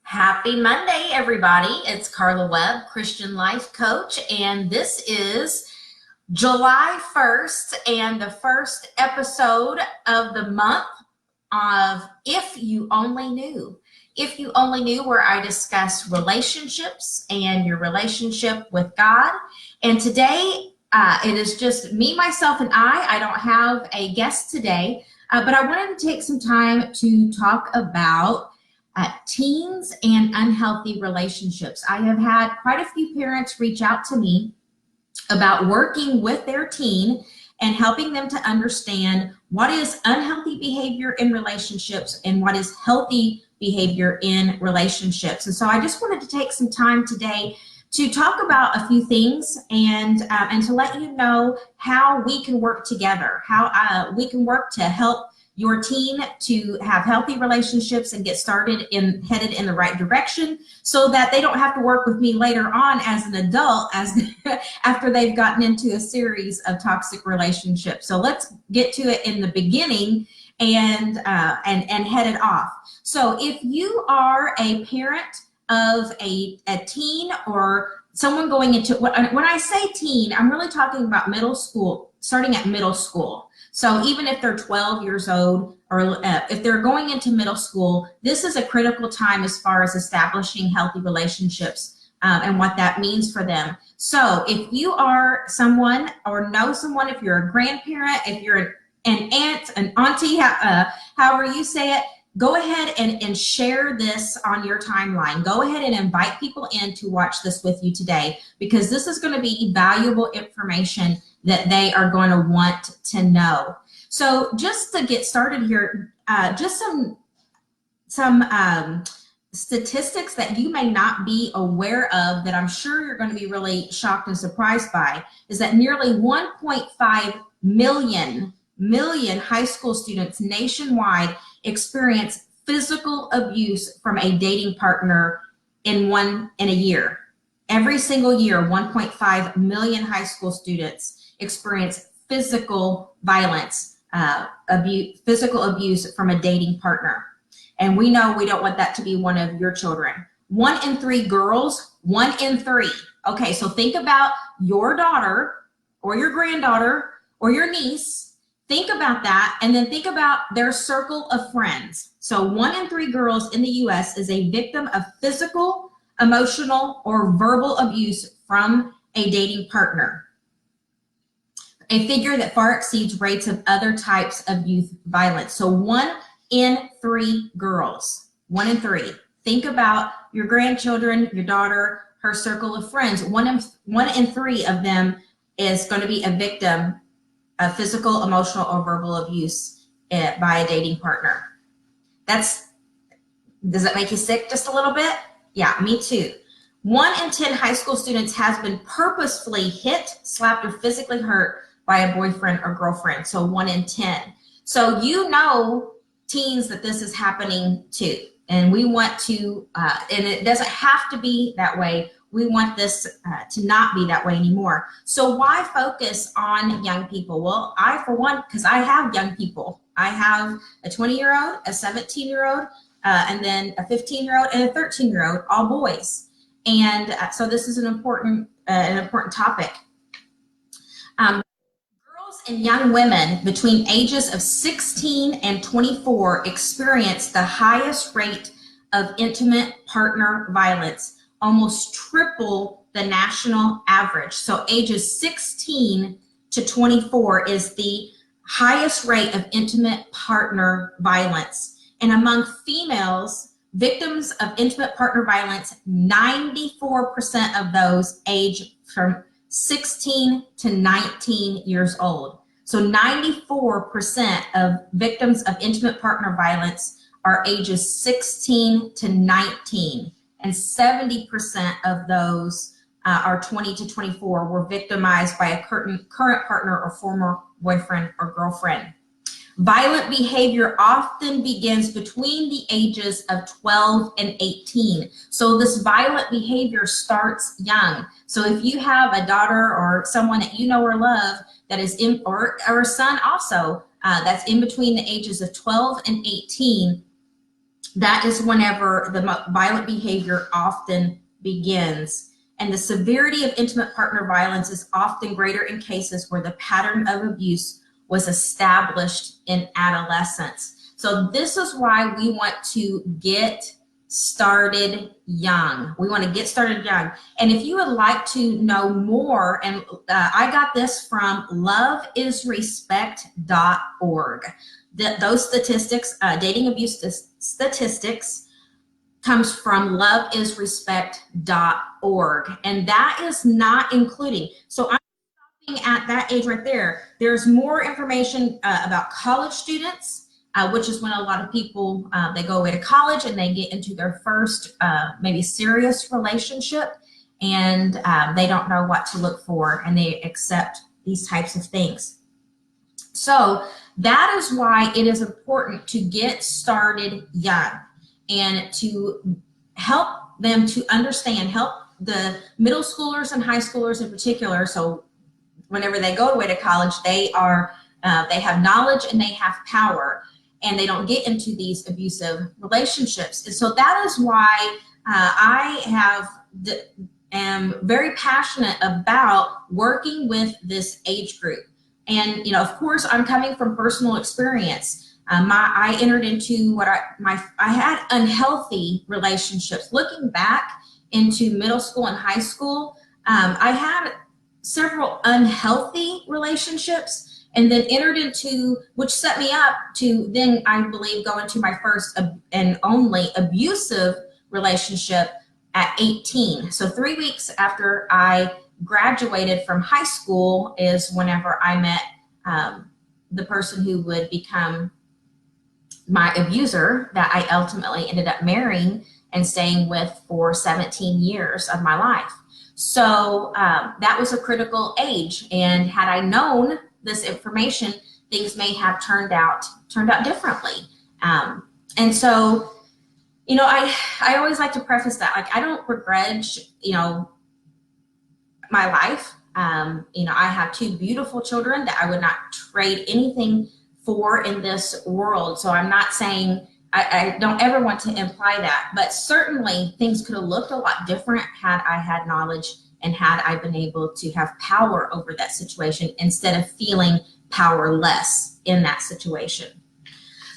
Happy Monday, everybody. It's Carla Webb, Christian Life Coach, and this is July 1st and the first episode of the month of If You Only Knew. If You Only Knew, where I discuss relationships and your relationship with God. And today, it is just me, myself, and I don't have a guest today, but I wanted to take some time to talk about teens and unhealthy relationships. I have had quite a few parents reach out to me about working with their teen and helping them to understand what is unhealthy behavior in relationships and what is healthy behavior in relationships. And so I just wanted to take some time today to talk about a few things and to let you know how we can work together, how we can work to help your teen to have healthy relationships and get started in headed in the right direction so that they don't have to work with me later on as an adult after they've gotten into a series of toxic relationships. So let's get to it in the beginning and head it off. So if you are a parent of a teen or someone going into, when I say teen, I'm really talking about middle school, starting at middle school. So even if they're 12 years old or if they're going into middle school, this is a critical time as far as establishing healthy relationships and what that means for them. So if you are someone or know someone, if you're a grandparent, if you're an aunt, an auntie, however you say it, go ahead and share this on your timeline. Go ahead and invite people in to watch this with you today, because this is going to be valuable information that they are going to want to know. So just to get started here, just some statistics that you may not be aware of that I'm sure you're going to be really shocked and surprised by is that nearly 1.5 million high school students nationwide experience physical abuse from a dating partner in a year. Every single year, 1.5 million high school students experience physical violence, physical abuse from a dating partner. And we know we don't want that to be one of your children. 1 in 3 girls, 1 in 3. Okay, so think about your daughter or your granddaughter or your niece. Think about that, and then think about their circle of friends. So 1 in 3 girls in the US is a victim of physical, emotional, or verbal abuse from a dating partner. A figure that far exceeds rates of other types of youth violence. So 1 in 3 girls, 1 in 3. Think about your grandchildren, your daughter, her circle of friends. 1 in 3 of them is going to be a victim of physical, emotional, or verbal abuse by a dating partner. Does that make you sick just a little bit? Yeah, me too. 1 in 10 high school students has been purposefully hit, slapped, or physically hurt by a boyfriend or girlfriend. So 1 in 10. So you know, teens, that this is happening too. And we want to, and it doesn't have to be that way. We want this to not be that way anymore. So why focus on young people? Well, I, for one, because I have young people. I have a 20-year-old, a 17-year-old, and then a 15-year-old and a 13-year-old, all boys. And so this is an important topic. Girls and young women between ages of 16 and 24 experience the highest rate of intimate partner violence, almost triple the national average. So ages 16 to 24 is the highest rate of intimate partner violence. And among females, victims of intimate partner violence, 94% of those age from 16 to 19 years old. So 94% of victims of intimate partner violence are ages 16 to 19. And 70% of those are 20 to 24 were victimized by a current partner or former boyfriend or girlfriend. Violent behavior often begins between the ages of 12 and 18. So this violent behavior starts young. So if you have a daughter or someone that you know or love that is in, or a son also, that's in between the ages of 12 and 18, that is whenever the violent behavior often begins. And the severity of intimate partner violence is often greater in cases where the pattern of abuse was established in adolescence. So this is why we want to get started young. We want to get started young. And if you would like to know more, and I got this from loveisrespect.org. Those statistics, dating abuse statistics, comes from loveisrespect.org. And that is not including, so I'm looking at that age right there. There's more information about college students, which is when a lot of people, they go away to college and they get into their first maybe serious relationship, and they don't know what to look for, and they accept these types of things. So that is why it is important to get started young and to help them to understand, help the middle schoolers and high schoolers in particular. So whenever they go away to college, they have knowledge and they have power, and they don't get into these abusive relationships. And so that is why am very passionate about working with this age group. And, you know, of course, I'm coming from personal experience. I entered into I had unhealthy relationships. Looking back into middle school and high school, I had several unhealthy relationships, and then entered into, which set me up to then, I believe, go into my first and only abusive relationship at 18. So 3 weeks after I graduated from high school is whenever I met the person who would become my abuser, that I ultimately ended up marrying and staying with for 17 years of my life. So that was a critical age, and had I known this information, things may have turned out differently. And so, you know, I always like to preface that, like, I don't begrudge, you know, my life. You know, I have 2 beautiful children that I would not trade anything for in this world. So I'm not saying, I don't ever want to imply that, but certainly things could have looked a lot different had I had knowledge and had I been able to have power over that situation instead of feeling powerless in that situation.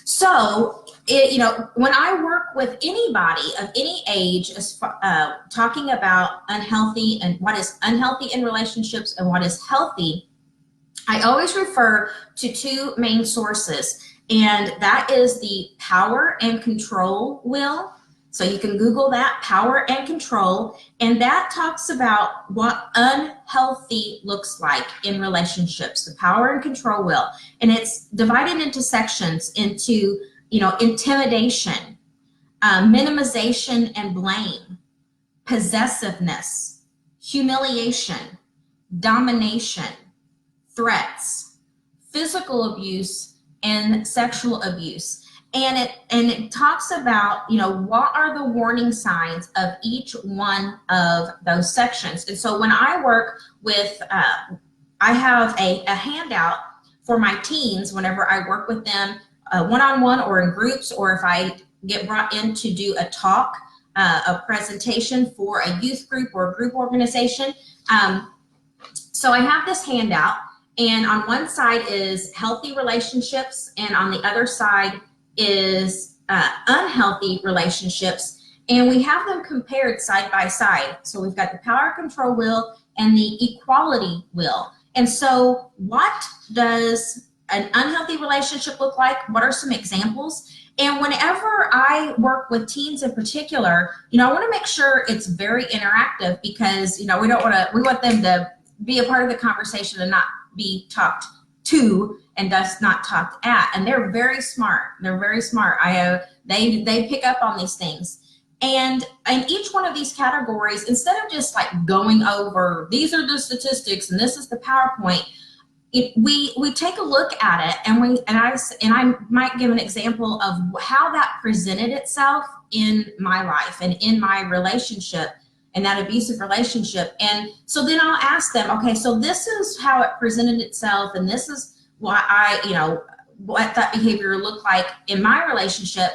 So, you know, when I work with anybody of any age, talking about unhealthy and what is unhealthy in relationships and what is healthy, I always refer to 2 main sources, and that is the power and control will. So you can Google that, power and control, and that talks about what unhealthy looks like in relationships, the power and control will. And it's divided into sections, into, you know, intimidation, minimization and blame, possessiveness, humiliation, domination, threats, physical abuse, and sexual abuse. And it talks about, you know, what are the warning signs of each one of those sections. And so when I work with, I have a handout for my teens whenever I work with them one-on-one or in groups, or if I get brought in to do a talk, a presentation for a youth group or a group organization. So I have this handout, and on one side is healthy relationships, and on the other side is unhealthy relationships, and we have them compared side by side. So we've got the power control will and the equality will. And so what does an unhealthy relationship look like? What are some examples? And whenever I work with teens in particular, you know, I want to make sure it's very interactive, because, you know, we want them to be a part of the conversation and not be talked to and thus not talked at. And they're very smart. They're very smart. They pick up on these things. And in each one of these categories, instead of just like going over, these are the statistics and this is the PowerPoint, we take a look at it, and I might give an example of how that presented itself in my life and in my relationship, in that abusive relationship. And so then I'll ask them, okay, so this is how it presented itself, and this is why what that behavior looked like in my relationship.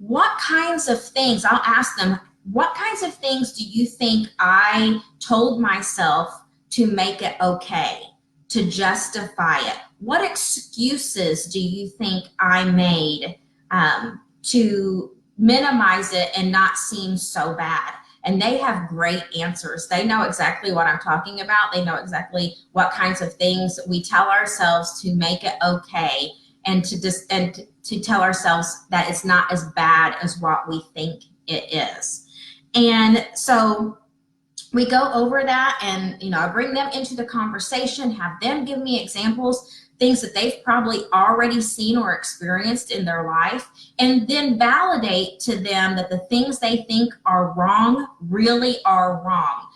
what kinds of things, I'll ask them, what kinds of things do you think I told myself to make it okay, to justify it? What excuses do you think I made to minimize it and not seem so bad? And they have great answers. They know exactly what I'm talking about. They know exactly what kinds of things we tell ourselves to make it okay, and to tell ourselves that it's not as bad as what we think it is. And so we go over that, and I bring them into the conversation, have them give me examples, things that they've probably already seen or experienced in their life, and then validate to them that the things they think are wrong really are wrong.